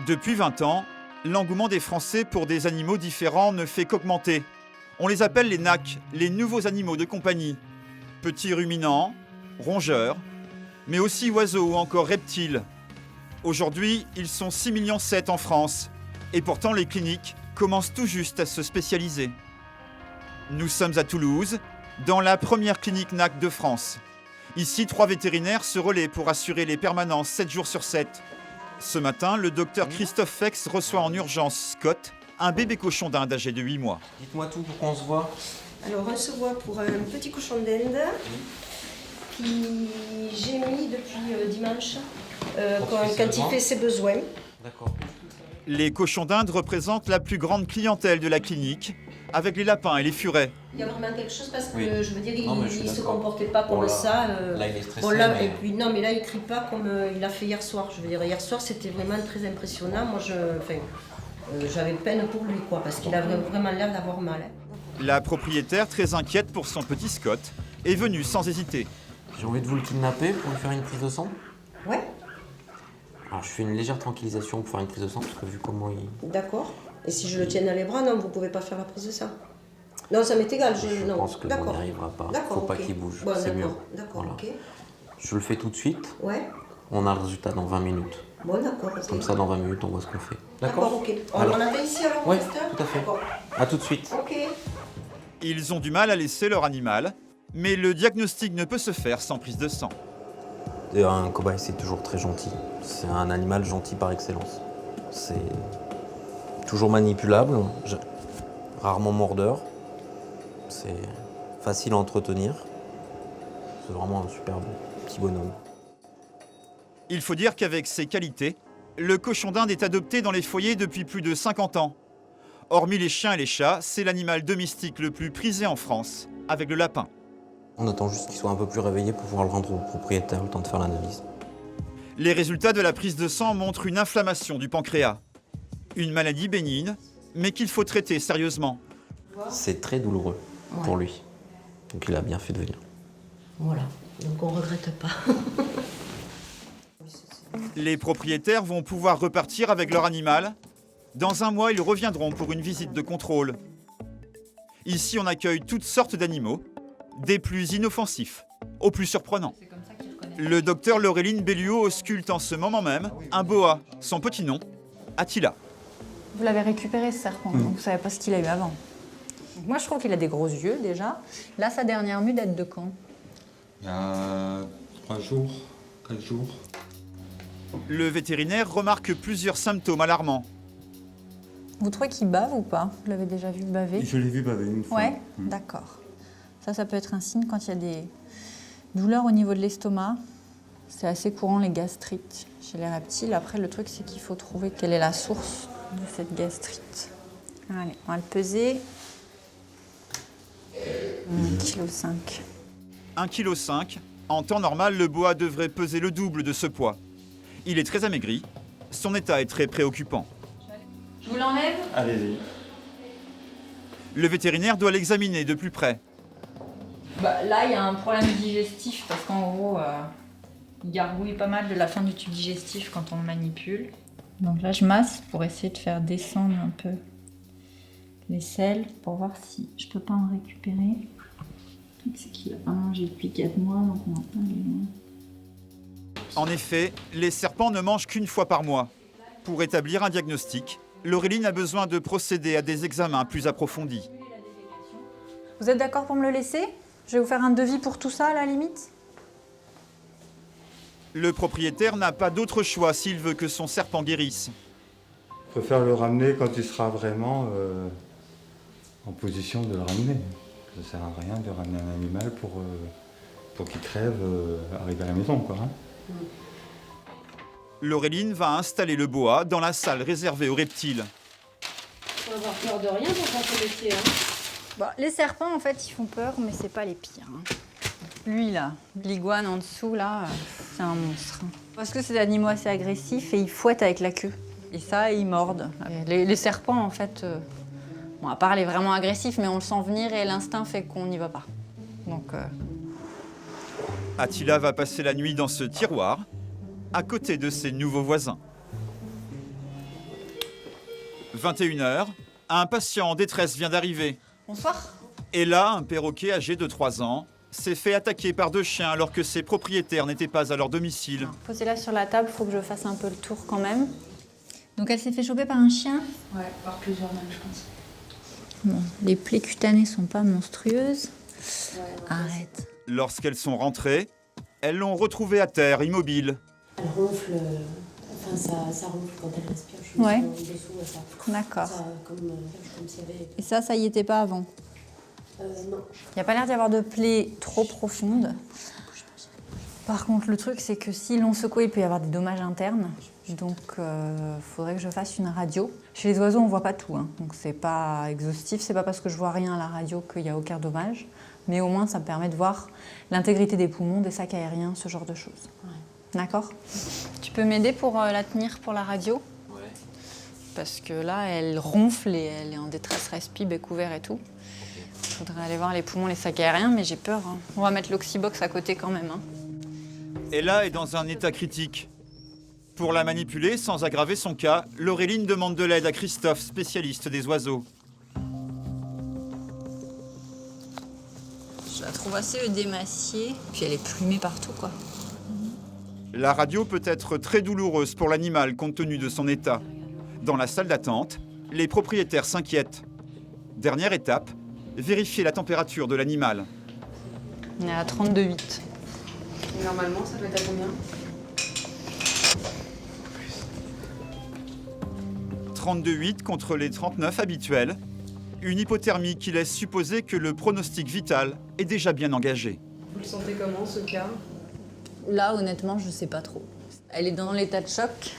Depuis 20 ans, l'engouement des Français pour des animaux différents ne fait qu'augmenter. On les appelle les NAC, les nouveaux animaux de compagnie. Petits ruminants, rongeurs, mais aussi oiseaux ou encore reptiles. Aujourd'hui, ils sont 6,7 millions en France. Et pourtant, les cliniques commencent tout juste à se spécialiser. Nous sommes à Toulouse, dans la première clinique NAC de France. Ici, 3 vétérinaires se relaient pour assurer les permanences 7 jours sur 7. Ce matin, le docteur Christophe Fex reçoit en urgence Scott, un bébé cochon d'Inde âgé de 8 mois. Dites-moi tout pour qu'on se voit. Alors, on se voit pour un petit cochon d'Inde qui gémit depuis dimanche quand il fait ses besoins. D'accord. Les cochons d'Inde représentent la plus grande clientèle de la clinique, avec les lapins et les furets. Il y a vraiment quelque chose parce que, Oui. je veux dire, Je suis il se d'accord. comportait pas comme Bon, là, ça. Là, il est stressé. Bon, là, mais- et puis, non, mais là, il crie pas comme il a fait hier soir. Je veux dire, hier soir, c'était vraiment très impressionnant. Moi, j'avais peine pour lui, quoi, parce qu'il avait vraiment l'air d'avoir mal. La propriétaire, très inquiète pour son petit Scott, est venue sans hésiter. J'ai envie de vous le kidnapper pour lui faire une prise de sang. Ouais, Alors, je fais une légère tranquillisation pour faire une prise de sang, parce que vu comment il... d'accord. Et si je le tiens dans les bras, non, vous pouvez pas faire la prise de sang. Non, ça m'est égal. Je non. pense que on D'accord. n'y arrivera pas. D'accord, Faut pas ok. qu'il bouge, Bon, c'est mieux. d'accord, d'accord, Voilà. ok. Je le fais tout de suite. Ouais, On a le résultat dans 20 minutes. bon, d'accord, ok. Comme ça, dans 20 minutes, on voit ce qu'on fait. D'accord, ok. On Alors. attend ici alors, Ouais, Esther tout à fait. D'accord. À tout de suite. Ok. Ils ont du mal à laisser leur animal, mais le diagnostic ne peut se faire sans prise de sang. Et un cobaye, c'est toujours très gentil. C'est un animal gentil par excellence. C'est toujours manipulable, rarement mordeur. C'est facile à entretenir. C'est vraiment un super petit bonhomme. Il faut dire qu'avec ses qualités, le cochon d'Inde est adopté dans les foyers depuis plus de 50 ans. Hormis les chiens et les chats, c'est l'animal domestique le plus prisé en France, avec le lapin. On attend juste qu'il soit un peu plus réveillé pour pouvoir le rendre au propriétaire, le temps de faire l'analyse. Les résultats de la prise de sang montrent une inflammation du pancréas. Une maladie bénigne, mais qu'il faut traiter sérieusement. C'est très douloureux pour lui. Donc il a bien fait de venir. Voilà, donc on regrette pas. Les propriétaires vont pouvoir repartir avec leur animal. Dans un mois, ils reviendront pour une visite de contrôle. Ici, on accueille toutes sortes d'animaux, des plus inoffensifs aux plus surprenants. Le docteur Laureline Belluot ausculte en ce moment même un boa, son petit nom, Attila. Vous l'avez récupéré ce serpent, donc vous ne savez pas ce qu'il a eu avant. Donc moi je trouve qu'il a des gros yeux déjà. Là sa dernière mue date de quand? Il y a 3 jours, 4 jours. Le vétérinaire remarque plusieurs symptômes alarmants. Vous trouvez qu'il bave ou pas? Vous l'avez déjà vu baver? Je l'ai vu baver une fois. Ouais, d'accord. Ça peut être un signe quand il y a des douleurs au niveau de l'estomac. C'est assez courant les gastrites chez les reptiles. Après le truc c'est qu'il faut trouver quelle est la source de cette gastrite. Allez, on va le peser. 1,5 kg. 1,5 kg. En temps normal, le boa devrait peser le double de ce poids. Il est très amaigri. Son état est très préoccupant. Je vous l'enlève? Allez-y. Le vétérinaire doit l'examiner de plus près. Là, il y a un problème digestif parce qu'en gros, il gargouille pas mal de la fin du tube digestif quand on le manipule. Donc là, je masse pour essayer de faire descendre un peu les selles pour voir si je peux pas en récupérer. Le truc, c'est qu'il a pas mangé depuis 4 mois, donc on va pas aller loin. En effet, les serpents ne mangent qu'une fois par mois. Pour établir un diagnostic, Laureline a besoin de procéder à des examens plus approfondis. Vous êtes d'accord pour me le laisser? Je vais vous faire un devis pour tout ça, à la limite. Le propriétaire n'a pas d'autre choix s'il veut que son serpent guérisse. Je préfère le ramener quand il sera vraiment en position de le ramener. Ça ne sert à rien de ramener un animal pour qu'il crève arrivé à la maison, quoi. Hein. Laureline va installer le boa dans la salle réservée aux reptiles. Faut avoir peur de rien pour faire ce métier. Les serpents, en fait, ils font peur, mais c'est pas les pires. Lui, là, l'iguane en dessous, là, c'est un monstre. Parce que c'est des animaux assez agressifs et ils fouettent avec la queue. Et ça, ils mordent. Les serpents, en fait, à part les vraiment agressifs, mais on le sent venir et l'instinct fait qu'on n'y va pas. Donc, Attila va passer la nuit dans ce tiroir, à côté de ses nouveaux voisins. 21h, un patient en détresse vient d'arriver. Bonsoir. Et là, un perroquet âgé de 3 ans s'est fait attaquer par 2 chiens alors que ses propriétaires n'étaient pas à leur domicile. Posez-la sur la table, faut que je fasse un peu le tour quand même. Donc elle s'est fait choper par un chien. Ouais, par plusieurs même, je pense. Bon, les plaies cutanées sont pas monstrueuses. Ouais, Arrête. Lorsqu'elles sont rentrées, elles l'ont retrouvée à terre, immobile. elle ronfle, enfin ça ronfle quand elle respire. Je Ouais. me sens dessous, ça, D'accord. ça, comme s'il y avait... Et ça y était pas avant. non. Il n'y a pas l'air d'y avoir de plaies trop profondes. Par contre, le truc, c'est que s'ils l'ont secoué, il peut y avoir des dommages internes. Donc, il faudrait que je fasse une radio. Chez les oiseaux, on ne voit pas tout. Hein. Donc, c'est pas exhaustif. C'est pas parce que je vois rien à la radio qu'il n'y a aucun dommage. Mais au moins, ça me permet de voir l'intégrité des poumons, des sacs aériens, ce genre de choses. Ouais. D'accord. Tu peux m'aider pour la tenir pour la radio? Ouais. Parce que là, elle ronfle et elle est en détresse respi, bec ouvert et tout. Il faudrait aller voir les poumons, les sacs aériens, mais j'ai peur. Hein. On va mettre l'oxybox à côté quand même. Hein. Ella est dans un état critique. Pour la manipuler sans aggraver son cas, Laureline demande de l'aide à Christophe, spécialiste des oiseaux. Je la trouve assez démaciée, puis elle est plumée partout, quoi. La radio peut être très douloureuse pour l'animal compte tenu de son état. Dans la salle d'attente, les propriétaires s'inquiètent. Dernière étape, vérifier la température de l'animal. On est à 32,8. Normalement, ça doit être à combien? 32,8 contre les 39 habituels. Une hypothermie qui laisse supposer que le pronostic vital est déjà bien engagé. Vous le sentez comment, ce cas? Là, honnêtement, je sais pas trop. Elle est dans l'état de choc.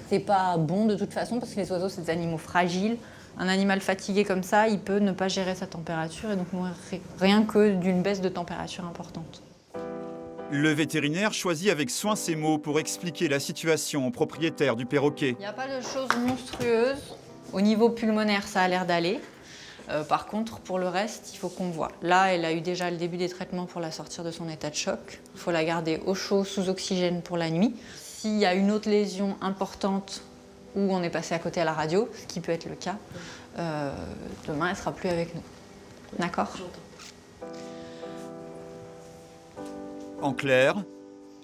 C'est pas bon de toute façon, parce que les oiseaux, c'est des animaux fragiles. Un animal fatigué comme ça, il peut ne pas gérer sa température et donc mourir rien que d'une baisse de température importante. Le vétérinaire choisit avec soin ses mots pour expliquer la situation au propriétaire du perroquet. Il n'y a pas de choses monstrueuses. Au niveau pulmonaire, ça a l'air d'aller. Par contre, pour le reste, il faut qu'on voit. Là, elle a eu déjà le début des traitements pour la sortir de son état de choc. Il faut la garder au chaud, sous oxygène pour la nuit. S'il y a une autre lésion importante où on est passé à côté à la radio, ce qui peut être le cas, demain, elle ne sera plus avec nous. D'accord ? En clair,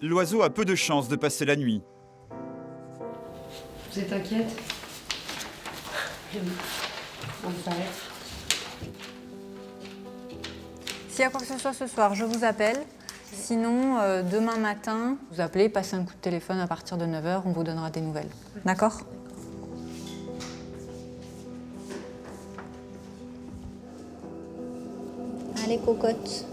l'oiseau a peu de chances de passer la nuit. Vous êtes inquiète? On peut paraître. S'il y a quoi que ce soit ce soir, je vous appelle. Sinon, demain matin, vous appelez, passez un coup de téléphone à partir de 9h, on vous donnera des nouvelles. D'accord ? Allez, cocotte.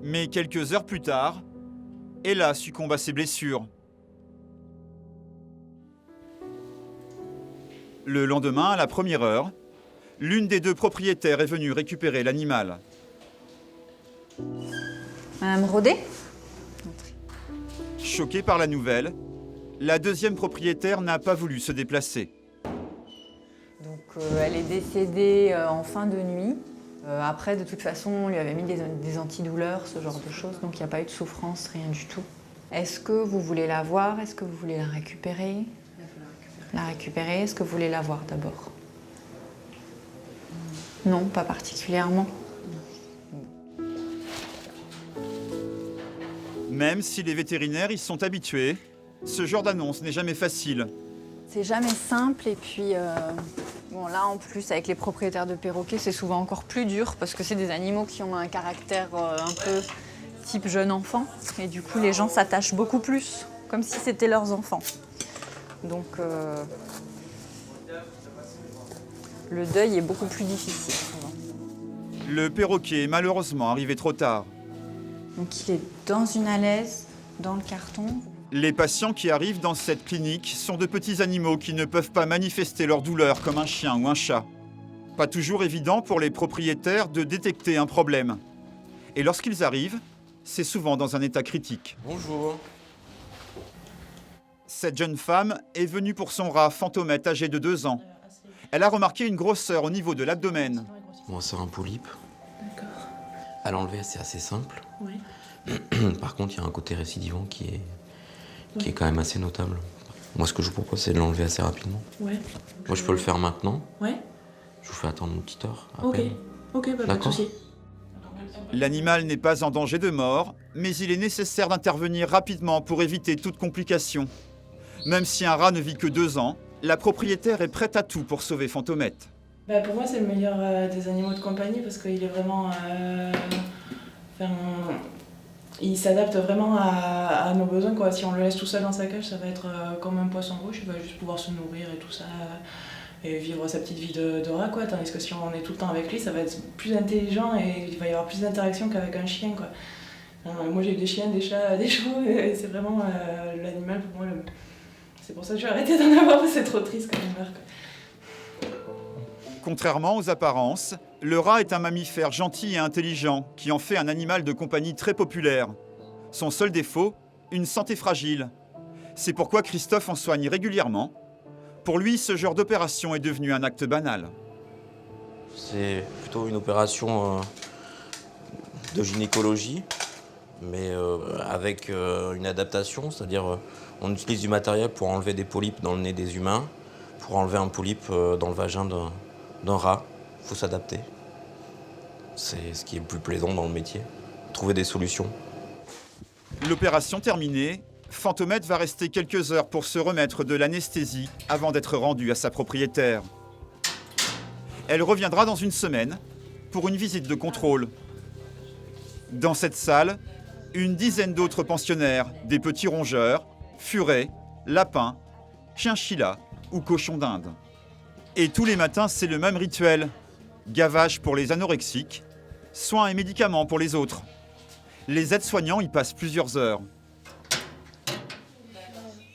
Mais quelques heures plus tard, Ella succombe à ses blessures. Le lendemain, à la première heure, l'une des deux propriétaires est venue récupérer l'animal. Madame Rodet ? Choquée par la nouvelle, la deuxième propriétaire n'a pas voulu se déplacer. Donc, elle est décédée en fin de nuit. Après, de toute façon, on lui avait mis des antidouleurs, ce genre de choses, donc il n'y a pas eu de souffrance, rien du tout. Est-ce que vous voulez la voir? Est-ce que vous voulez la récupérer? La récupérer, est-ce que vous voulez la voir d'abord? Non, pas particulièrement. Même si les vétérinaires y sont habitués, ce genre d'annonce n'est jamais facile. C'est jamais simple et puis bon là en plus avec les propriétaires de perroquets c'est souvent encore plus dur parce que c'est des animaux qui ont un caractère un peu type jeune enfant et du coup les gens s'attachent beaucoup plus comme si c'était leurs enfants. Donc le deuil est beaucoup plus difficile souvent. Le perroquet est malheureusement arrivé trop tard. Donc il est dans une alaise, dans le carton. Les patients qui arrivent dans cette clinique sont de petits animaux qui ne peuvent pas manifester leur douleur comme un chien ou un chat. Pas toujours évident pour les propriétaires de détecter un problème. Et lorsqu'ils arrivent, c'est souvent dans un état critique. Bonjour. Cette jeune femme est venue pour son rat Fantomette âgé de 2 ans. Elle a remarqué une grosseur au niveau de l'abdomen. Bon, c'est un polype. D'accord. À l'enlever, c'est assez simple. Oui. Par contre, il y a un côté récidivant qui est quand même assez notable. Moi, ce que je vous propose, c'est de l'enlever assez rapidement. Ouais. Moi, je peux le faire maintenant. Ouais. Je vous fais attendre une petite heure. à Ok. peine. Ok, bah, pas de D'accord. soucis. L'animal n'est pas en danger de mort, mais il est nécessaire d'intervenir rapidement pour éviter toute complication. Même si un rat ne vit que 2 ans, la propriétaire est prête à tout pour sauver Fantomette. Bah, pour moi, c'est le meilleur des animaux de compagnie parce qu'il est vraiment. Enfin, il s'adapte vraiment à nos besoins, quoi. Si on le laisse tout seul dans sa cage, ça va être comme un poisson rouge, il va juste pouvoir se nourrir et tout ça, et vivre sa petite vie de rat, quoi. Tandis que si on est tout le temps avec lui, ça va être plus intelligent et il va y avoir plus d'interaction qu'avec un chien, quoi. Moi, j'ai eu des chiens, des chats, des chevaux, et c'est vraiment l'animal pour moi. C'est pour ça que j'ai arrêté d'en avoir, parce que c'est trop triste quand il meurt, quoi. Contrairement aux apparences, le rat est un mammifère gentil et intelligent qui en fait un animal de compagnie très populaire. Son seul défaut, une santé fragile. C'est pourquoi Christophe en soigne régulièrement. Pour lui, ce genre d'opération est devenu un acte banal. C'est plutôt une opération de gynécologie, mais avec une adaptation, c'est-à-dire on utilise du matériel pour enlever des polypes dans le nez des humains, pour enlever un polype dans le vagin d'un rat. Il faut s'adapter. C'est ce qui est le plus plaisant dans le métier, trouver des solutions. L'opération terminée, Fantomette va rester quelques heures pour se remettre de l'anesthésie avant d'être rendue à sa propriétaire. Elle reviendra dans une semaine pour une visite de contrôle. Dans cette salle, une dizaine d'autres pensionnaires, des petits rongeurs, furets, lapins, chinchillas ou cochons d'Inde. Et tous les matins, c'est le même rituel. Gavage pour les anorexiques, soins et médicaments pour les autres. Les aides-soignants y passent plusieurs heures.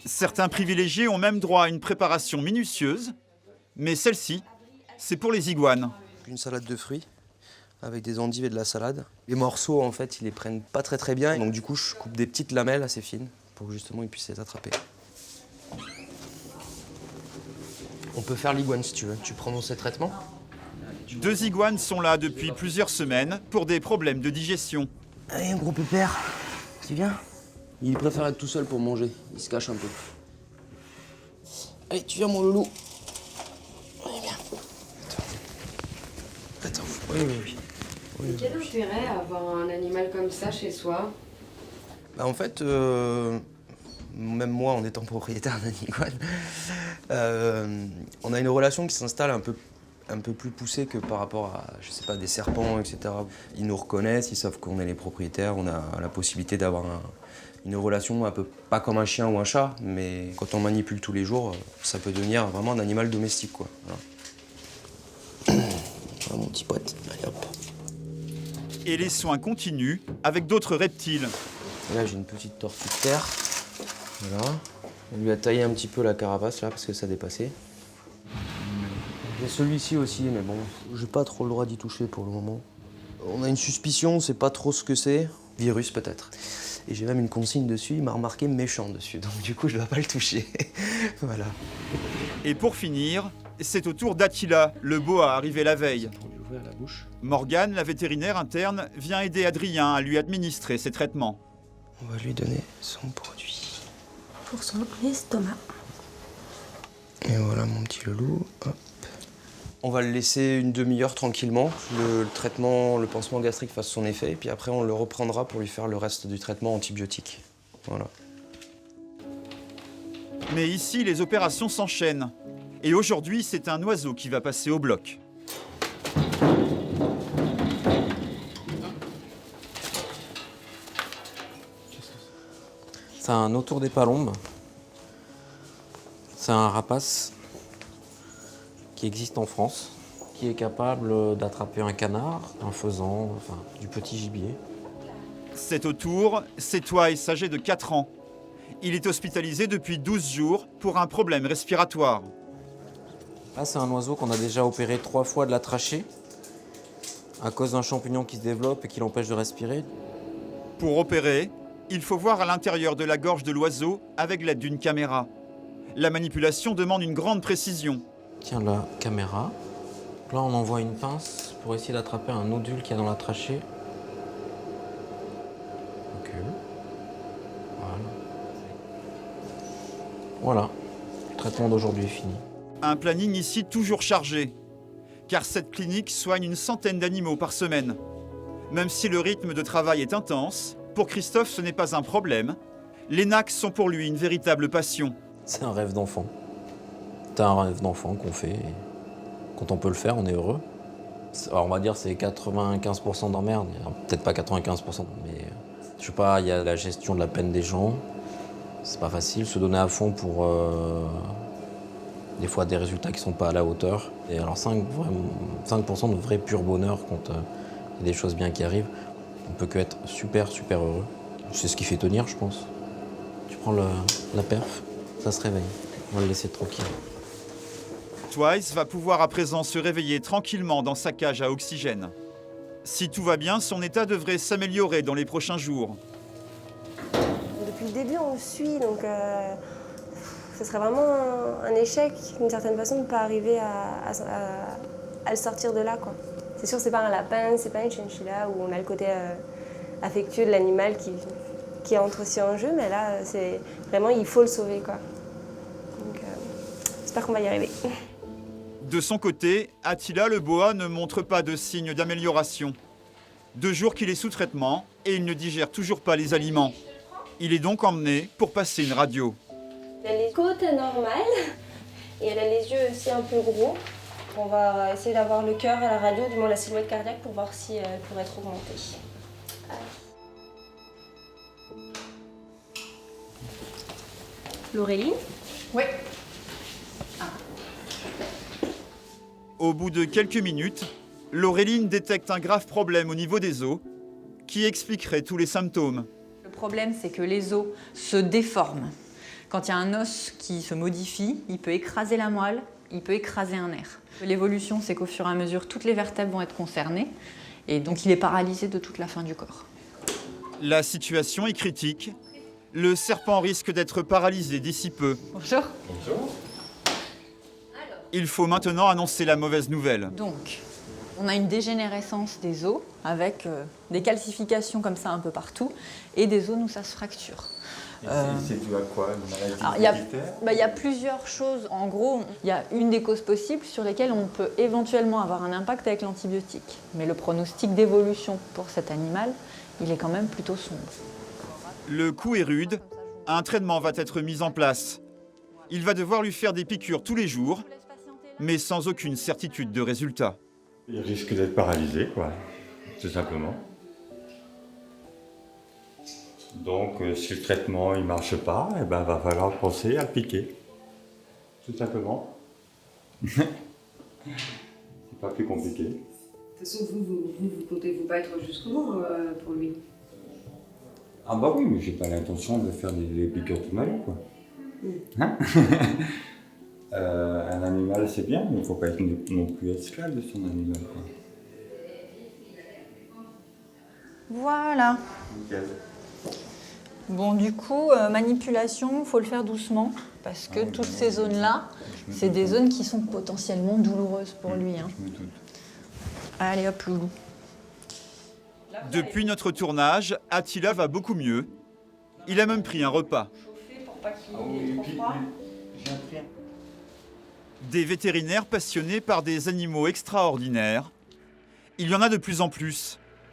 Certains privilégiés ont même droit à une préparation minutieuse, mais celle-ci, c'est pour les iguanes. Une salade de fruits avec des endives et de la salade. Les morceaux, en fait, ils les prennent pas très bien, donc du coup, je coupe des petites lamelles assez fines pour que justement ils puissent les attraper. On peut faire l'iguane si tu veux. Tu prends ces traitements? 2 iguanes sont là depuis plusieurs semaines pour des problèmes de digestion. Allez, un gros pépère, tu viens? Il préfère être tout seul pour manger, il se cache un peu. Allez, tu viens mon loulou. Allez, viens. Attends. Oui. Quel intérêt à avoir un animal comme ça chez soi? Bah, en fait, même moi, en étant propriétaire d'un iguane, on a une relation qui s'installe un peu plus poussée que par rapport à, je sais pas, des serpents, etc. Ils nous reconnaissent, ils savent qu'on est les propriétaires, on a la possibilité d'avoir une relation un peu, pas comme un chien ou un chat, mais quand on manipule tous les jours, ça peut devenir vraiment un animal domestique, quoi. Voilà. Voilà mon petit pote, allez hop. Et les soins continuent avec d'autres reptiles. Et là, j'ai une petite tortue de terre. Voilà. On lui a taillé un petit peu la carapace là parce que ça dépassait. J'ai celui-ci aussi, mais bon, j'ai pas trop le droit d'y toucher pour le moment. On a une suspicion, on sait pas trop ce que c'est. Virus peut-être. Et j'ai même une consigne dessus, il m'a remarqué méchant dessus, donc du coup je dois pas le toucher. Voilà. Et pour finir, c'est au tour d'Attila, le boa arrivé la veille. Pour lui ouvrir la bouche. Morgane, la vétérinaire interne, vient aider Adrien à lui administrer ses traitements. On va lui donner son produit. Pour son estomac. Et voilà mon petit loulou. Hop. On va le laisser une demi-heure tranquillement, le traitement, le pansement gastrique fasse son effet, et puis après on le reprendra pour lui faire le reste du traitement antibiotique. Voilà. Mais ici, les opérations s'enchaînent. Et aujourd'hui, c'est un oiseau qui va passer au bloc. C'est un autour des palombes. C'est un rapace qui existe en France, qui est capable d'attraper un canard, un faisan, enfin du petit gibier. Cet autour, c'est Twice, âgé de 4 ans. Il est hospitalisé depuis 12 jours pour un problème respiratoire. Là, c'est un oiseau qu'on a déjà opéré 3 fois de la trachée à cause d'un champignon qui se développe et qui l'empêche de respirer. Pour opérer, il faut voir à l'intérieur de la gorge de l'oiseau avec l'aide d'une caméra. La manipulation demande une grande précision. Tiens la caméra. Là, on envoie une pince pour essayer d'attraper un nodule qu'il y a dans la trachée. Ok. Voilà. Voilà. traitement d'aujourd'hui est fini. Un planning ici toujours chargé, car cette clinique soigne une centaine d'animaux par semaine. Même si le rythme de travail est intense, pour Christophe ce n'est pas un problème. Les NAC sont pour lui une véritable passion. C'est un rêve d'enfant. C'est un rêve d'enfant qu'on fait. Et quand on peut le faire, on est heureux. Alors on va dire que c'est 95% d'emmerde. Peut-être pas 95%, mais je sais pas, il y a la gestion de la peine des gens. C'est pas facile, se donner à fond pour des fois des résultats qui sont pas à la hauteur. Et alors 5% de vrai pur bonheur quand il y a des choses bien qui arrivent. On peut que être super heureux. C'est ce qui fait tenir, je pense. Tu prends la perf, ça se réveille. On va le laisser tranquille. Twice va pouvoir à présent se réveiller tranquillement dans sa cage à oxygène. Si tout va bien, son état devrait s'améliorer dans les prochains jours. Depuis le début, on le suit, donc ce serait vraiment un échec, d'une certaine façon, de ne pas arriver à le sortir de là, quoi. C'est sûr, c'est pas un lapin, c'est pas une chinchilla où on a le côté affectueux de l'animal qui entre aussi en jeu, mais là, c'est vraiment, il faut le sauver, quoi. Donc, j'espère qu'on va y arriver. De son côté, Attila le boa ne montre pas de signe d'amélioration. 2 jours qu'il est sous traitement et il ne digère toujours pas les aliments. Il est donc emmené pour passer une radio. Elle a les côtes normales et elle a les yeux aussi un peu gros. On va essayer d'avoir le cœur à la radio, du moins la silhouette cardiaque, pour voir si elle pourrait être augmentée. Laureline ? Oui. Au bout de quelques minutes, Laureline détecte un grave problème au niveau des os qui expliquerait tous les symptômes. Le problème, c'est que les os se déforment. Quand il y a un os qui se modifie, il peut écraser la moelle, il peut écraser un nerf. L'évolution, c'est qu'au fur et à mesure, toutes les vertèbres vont être concernées et donc il est paralysé de toute la fin du corps. La situation est critique. Le serpent risque d'être paralysé d'ici peu. Bonjour. Il faut maintenant annoncer la mauvaise nouvelle. Donc, on a une dégénérescence des os avec des calcifications comme ça un peu partout et des zones où ça se fracture. C'est dû à quoi? Une maladie Alors, il y a plusieurs choses. En gros, il y a une des causes possibles sur lesquelles on peut éventuellement avoir un impact avec l'antibiotique. Mais le pronostic d'évolution pour cet animal, il est quand même plutôt sombre. Le coup est rude. Un traitement va être mis en place. Il va devoir lui faire des piqûres tous les jours, mais sans aucune certitude de résultat. Il risque d'être paralysé, quoi, tout simplement. Donc, si le traitement ne marche pas, eh ben, va falloir penser à le piquer. Tout simplement. C'est pas plus compliqué. De toute façon, vous comptez vous battre jusqu'au bout pour lui. Ah bah oui, mais j'ai pas l'intention de faire des piqûres toute ma vie, quoi. Hein? Un animal, c'est bien, mais il ne faut pas être non plus esclave de son animal, quoi. Voilà. Nickel. Bon, du coup, manipulation, il faut le faire doucement, parce que toutes ces zones-là, c'est des zones qui sont potentiellement douloureuses pour lui. Hein. Je me doute. Allez hop, loulou. Depuis notre tournage, Attila va beaucoup mieux. Il a même pris un repas. Des vétérinaires passionnés par des animaux extraordinaires. Il y en a de plus en plus.